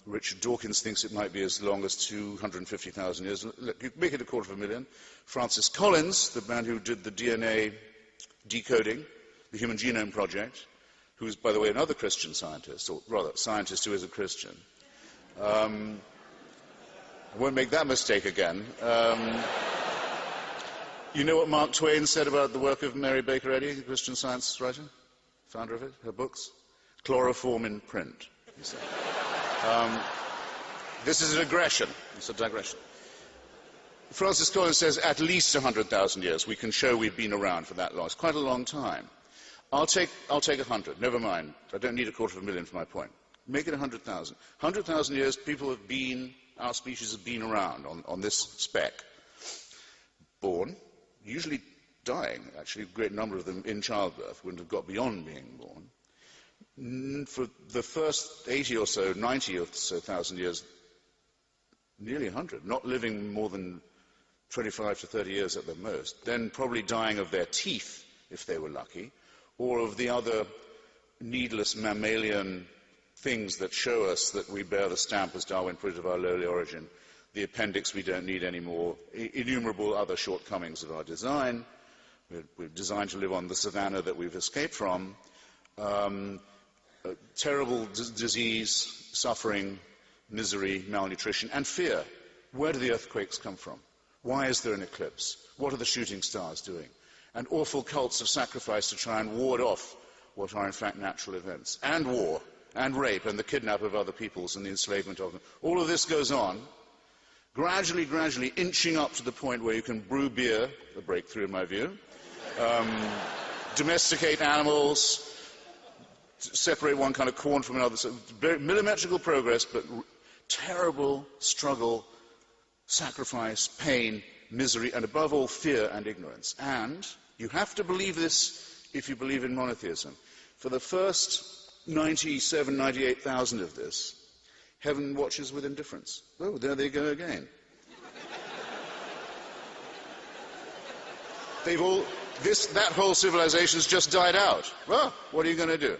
Richard Dawkins thinks it might be as long as 250,000 years. Look, you make it 250,000. Francis Collins, the man who did the DNA decoding, the Human Genome Project, who is, by the way, another Christian scientist, or rather, scientist who is a Christian. I won't make that mistake again. You know what Mark Twain said about the work of Mary Baker Eddy, the Christian Science writer, founder of it, her books? Chloroform in print, he said. This is a digression. It's a digression. Francis Collins says at least 100,000 years. We can show we've been around for that long. It's quite a long time. I'll take 100. Never mind. I don't need 250,000 for my point. Make it 100,000. 100,000 years, people have been, our species has been around on this speck. Born, usually dying, actually, a great number of them in childbirth, wouldn't have got beyond being born. For the first 80 or so, 90 or so thousand years, nearly 100, not living more than 25 to 30 years at the most, then probably dying of their teeth, if they were lucky, or of the other needless mammalian things that show us that we bear the stamp, as Darwin put it, of our lowly origin, the appendix we don't need anymore, innumerable other shortcomings of our design. We're designed to live on the savannah that we've escaped from. Terrible disease, suffering, misery, malnutrition, and fear. Where do the earthquakes come from? Why is there an eclipse? What are the shooting stars doing? And awful cults of sacrifice to try and ward off what are in fact natural events. And war, and rape, and the kidnap of other peoples, and the enslavement of them. All of this goes on, gradually inching up to the point where you can brew beer, a breakthrough in my view, domesticate animals, separate one kind of corn from another. So very millimetrical progress, but terrible struggle, sacrifice, pain, misery, and above all, fear and ignorance. And you have to believe this if you believe in monotheism. For the first 97, 98,000 of this, heaven watches with indifference. Oh, there they go again. That whole civilization's just died out. Well, what are you going to do?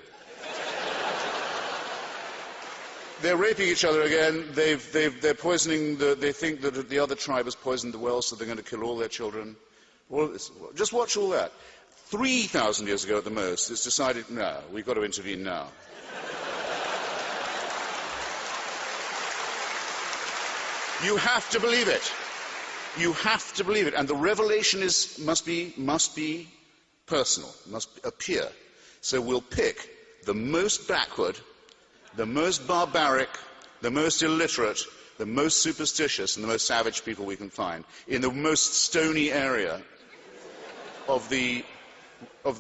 They're raping each other again. They're poisoning. They think that the other tribe has poisoned the well, so they're going to kill all their children. All this. Just watch all that. 3,000 years ago at the most, it's decided, no, we've got to intervene now. You have to believe it. You have to believe it. And the revelation must be personal, must appear. So we'll pick the most backward, the most barbaric, the most illiterate, the most superstitious, and the most savage people we can find in the most stony area of the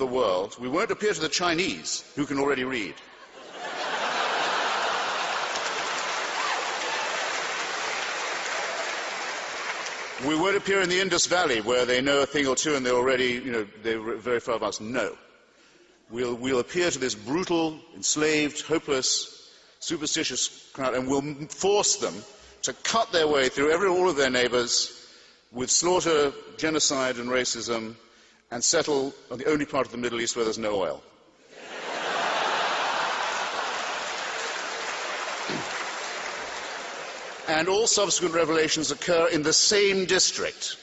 world. We won't appear to the Chinese, who can already read. We won't appear in the Indus Valley, where they know a thing or two and they're already, they're very far advanced. No. We'll appear to this brutal, enslaved, hopeless, superstitious crowd, and we'll force them to cut their way through all of their neighbors with slaughter, genocide, and racism, and settle on the only part of the Middle East where there's no oil. And all subsequent revelations occur in the same district.